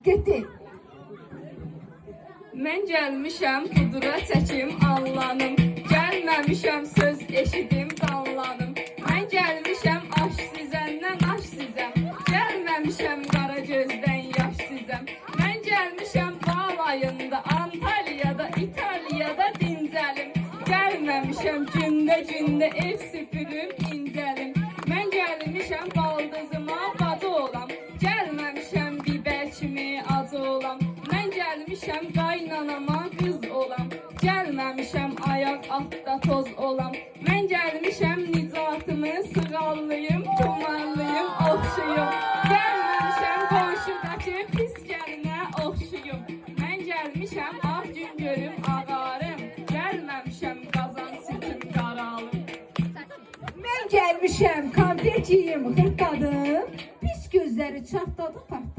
Getdi. Mən gəlmişəm pudra çəkim allanım. Gəlməmişəm söz eşidim danlanım. Mən gəlmişəm aş sizəndən aş sizəm. Gəlməmişəm qara gözdən yaş sizəm. Mən gəlmişəm balayında Antalyada, İtaliyada dincəlim. Gəlməmişəm gündə ev süpürüb incəlim. Mən gəlmişəm baldızıma bacı olam. Gəlməmişəm bibər kimi acı olam. Mən gəlmişəm qaynanama qız olam. Gəlməmişəm ayaq altda toz olam. Mən gəlmişəm nicatımı sığallıyım, tumarlıyım, oxşuyum. Gəlməmişəm qonşudakı pis gəlinə oxşuyum. Mən gəlmişəm ağ gün görüm ağarım. Gəlməmişəm qazan sütüm qaralım. Mən gəlmişəm konfet yeyim, xırtladım. Pis gözləri çatladı, partladı.